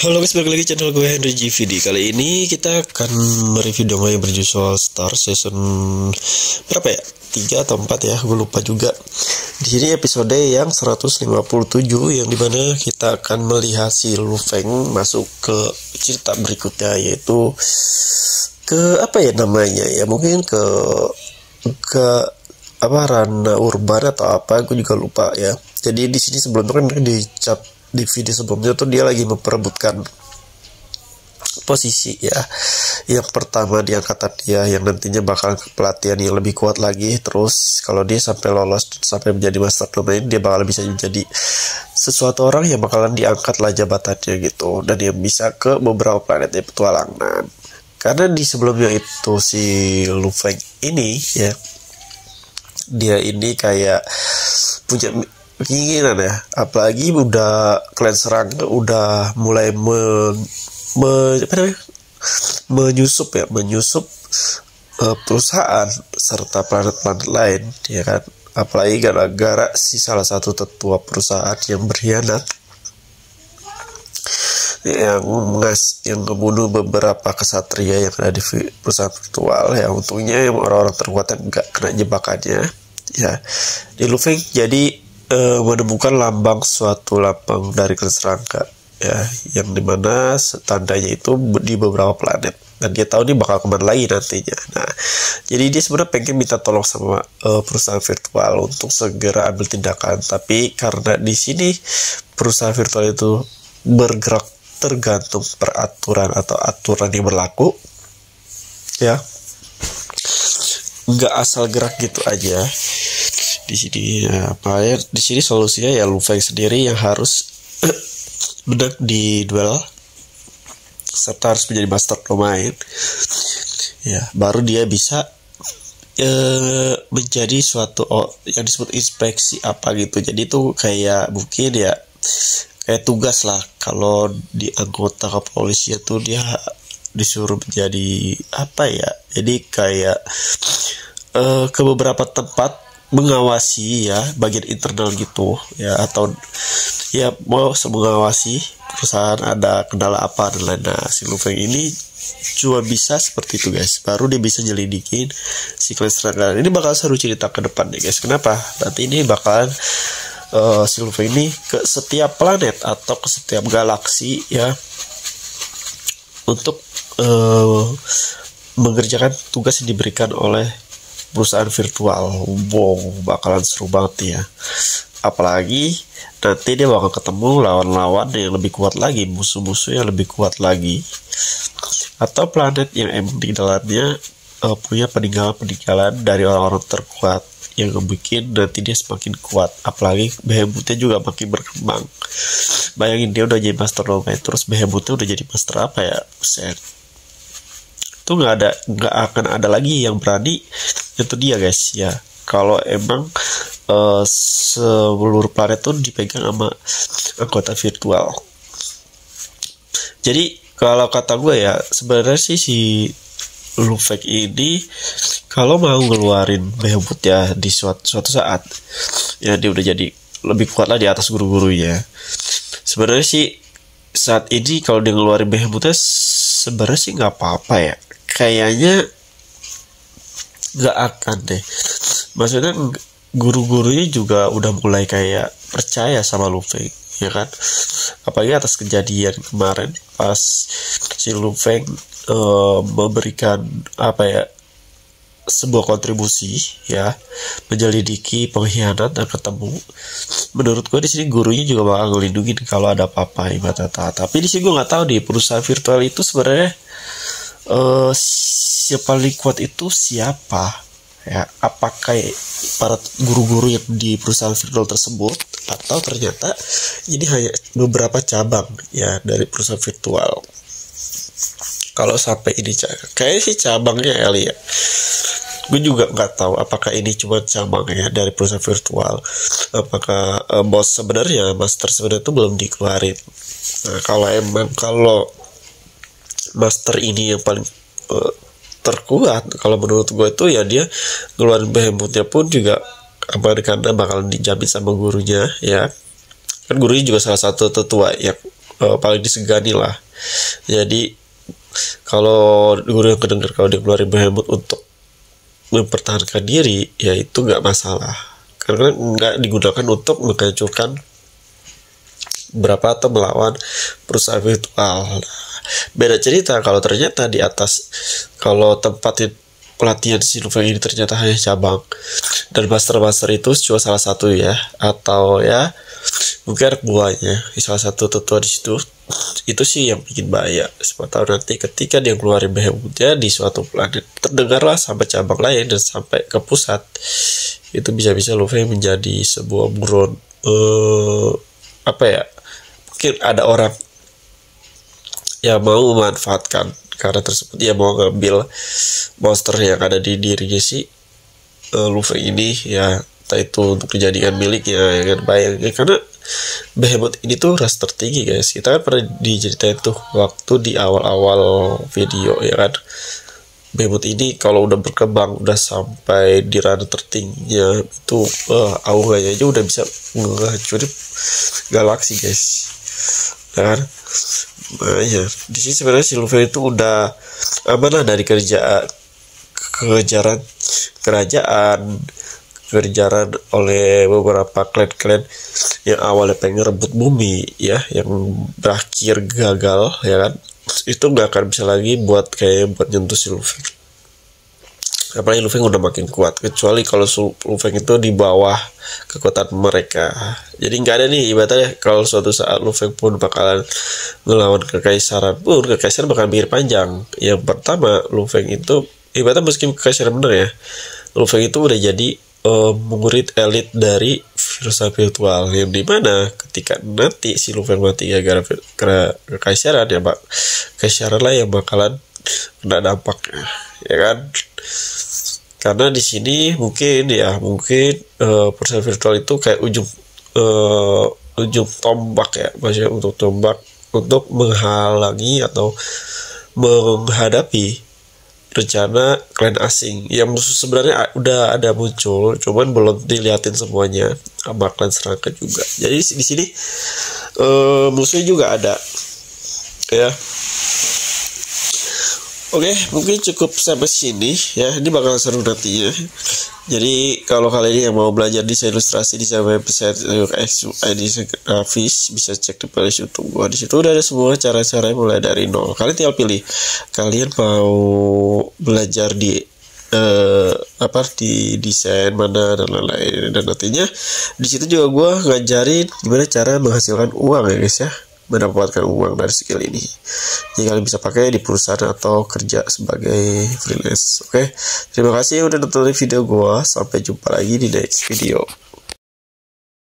Halo guys, balik lagi channel gue Henry GVD. Kali ini kita akan mereview dongeng yang berjudul Star season berapa ya? 3 atau 4 ya, gue lupa juga. Di sini episode yang 157 yang dimana kita akan melihat si Lu Feng masuk ke cerita berikutnya, yaitu ke apa ya namanya ya, mungkin ke apa Rana Urban atau apa, gue juga lupa ya. Jadi di sini sebelumnya kan di video sebelumnya tuh dia lagi memperebutkan posisi ya, yang pertama di angkatan dia yang nantinya bakal ke pelatihan yang lebih kuat lagi. Terus kalau dia sampai lolos sampai menjadi master domain, dia bakal bisa menjadi sesuatu orang yang bakalan diangkat lah jabatannya gitu, dan yang bisa ke beberapa planet yang petualangan. Karena di sebelumnya itu si Lu Feng ini ya, dia ini kayak punya keinginan ya, apalagi udah klan serang udah mulai menyusup perusahaan serta planet-planet lain ya kan. Apalagi gara-gara si salah satu tetua perusahaan yang berkhianat, yang membunuh beberapa kesatria yang ada di perusahaan virtual ya. Untungnya yang orang-orang terkuat yang nggak kena jebakannya ya. Di Lu Feng jadi menemukan suatu lambang dari klan serangga ya, yang dimana tandanya itu di beberapa planet, dan dia tahu nih bakal kemana lagi nantinya. Nah, jadi dia sebenarnya pengen minta tolong sama perusahaan virtual untuk segera ambil tindakan, tapi karena di sini perusahaan virtual itu bergerak tergantung peraturan atau aturan yang berlaku ya, nggak asal gerak gitu aja. Di sini ya, di sini solusinya ya Lu Feng sendiri yang harus menang di duel serta harus menjadi master domain ya, baru dia bisa menjadi suatu yang disebut inspeksi apa gitu. Jadi itu kayak mungkin ya kayak tugas lah. Kalau di anggota kepolisian tuh dia disuruh menjadi apa ya, jadi kayak ke beberapa tempat mengawasi ya bagian internal gitu ya, atau ya mau mengawasi perusahaan ada kendala apa dan lain. Nah, si Lu Feng ini cuma bisa seperti itu guys, baru dia bisa nyelidikin si klan serangga. Ini bakal seru cerita ke depan deh guys. Kenapa? Nanti ini bakalan si Lu Feng ini ke setiap planet atau ke setiap galaksi ya, untuk mengerjakan tugas yang diberikan oleh perusahaan virtual. Wow, bakalan seru banget ya. Apalagi nanti dia bakal ketemu lawan-lawan yang lebih kuat lagi, musuh-musuh yang lebih kuat lagi, atau planet yang emang di dalamnya punya peninggalan-peninggalan dari orang-orang terkuat yang bikin nanti dia semakin kuat. Apalagi Behemothnya juga makin berkembang. Bayangin dia udah jadi master domain, terus Behemothnya udah jadi master apa ya, set itu nggak akan ada lagi yang berani. Itu dia guys ya, kalau emang seluruh planet tuh dipegang sama anggota virtual. Jadi kalau kata gue ya, sebenarnya sih si Lu Feng ini kalau mau ngeluarin Behemoth ya di suatu saat ya, dia udah jadi lebih kuat lah di atas guru-gurunya. Sebenarnya sih saat ini kalau dia ngeluarin Behemothnya sebenarnya sih nggak apa-apa ya, kayaknya nggak akan deh. Maksudnya guru-gurunya juga udah mulai kayak percaya sama Lu Feng ya kan. Apalagi atas kejadian kemarin pas si Lu Feng memberikan apa ya, sebuah kontribusi ya, menyelidiki pengkhianat dan ketemu. Menurut gue di sini gurunya juga bakal ngelindungin kalau ada apa-apa ibarat kata. Tapi di sini gue nggak tahu di perusahaan virtual itu sebenarnya yang paling kuat itu siapa ya, apakah para guru-guru yang di perusahaan virtual tersebut, atau ternyata ini hanya beberapa cabang ya dari perusahaan virtual. Kalau sampai ini kayaknya sih cabangnya Eli ya, gue juga nggak tahu apakah ini cuma cabangnya dari perusahaan virtual, apakah bos sebenarnya, master sebenarnya itu belum dikeluarin. Nah, kalau master ini yang paling terkuat, kalau menurut gue itu ya dia ngeluarin Behemothnya pun juga karena bakalan dijamin sama gurunya ya. Kan gurunya juga salah satu tetua yang paling disegani lah. Jadi kalau guru yang kedenger kalau dia keluarin Behemoth untuk mempertahankan diri, ya itu nggak masalah, karena nggak digunakan untuk menghancurkan berapa atau melawan perusahaan virtual. Beda cerita kalau ternyata di atas, kalau tempat pelatihan si Lufeng ini ternyata hanya cabang, dan master itu cuma salah satu ya, atau ya mungkin buahnya salah satu tetua di situ, itu sih yang bikin bahaya. Siapa tahu nanti ketika dia keluarin Behemothnya di suatu planet, terdengarlah sampai cabang lain dan sampai ke pusat, itu bisa-bisa Lufeng menjadi sebuah buron, apa ya, mungkin ada orang yang mau memanfaatkan karena tersebut, dia mau ngambil monster yang ada di dirinya si Lufeng ini ya, entah itu untuk dijadikan miliknya ya kan. Bayangin, karena Behemoth ini tuh ras tertinggi guys, kita kan pernah diceritain tuh waktu di awal-awal video ya kan. Behemoth ini kalau udah berkembang, udah sampai di ranah tertingginya itu auranya aja udah bisa menghancurin galaksi guys ya kan. Nah ya, di sini sebenarnya si Lufeng itu udah amanah dari kejaran oleh beberapa klan-klan yang awalnya pengen rebut bumi ya, yang berakhir gagal ya kan. Itu nggak akan bisa lagi buat nyentuh si Lufeng. Apalagi Lufeng udah makin kuat, kecuali kalau Lufeng itu di bawah kekuatan mereka. Jadi nggak ada nih ibaratnya kalau suatu saat Lufeng pun bakalan melawan kekaisaran pun, kekaisaran bakal mikir panjang. Yang pertama, Lufeng itu ibaratnya meski kekaisaran bener ya, Lufeng itu udah jadi murid elit dari perusahaan virtual, yang dimana ketika nanti si Lufeng mati gara-gara kekaisaran ya pak, kekaisaran lah yang bakalan kena dampaknya ya kan. Karena di sini mungkin perusahaan virtual itu kayak ujung tombak ya, maksudnya untuk tombak untuk menghalangi atau menghadapi rencana klan asing yang musuh sebenarnya udah ada muncul, cuman belum dilihatin semuanya sama klan serangga juga. Jadi di sini musuhnya juga ada ya. Oke, mungkin cukup sampai sini ya. Ini bakal seru nantinya. Jadi kalau kalian yang mau belajar desain ilustrasi, desain website, desain grafis, bisa cek di playlist YouTube gua. Di situ udah ada semua cara-cara mulai dari nol. Kalian tinggal pilih. Kalian mau belajar di di desain mana dan lain-lain. Dan nantinya di situ juga gua ngajarin gimana cara menghasilkan uang ya guys ya, mendapatkan uang dari skill ini. Jadi kalian bisa pakai di perusahaan atau kerja sebagai freelance. Oke, terima kasih udah nonton video gua. Sampai jumpa lagi di next video.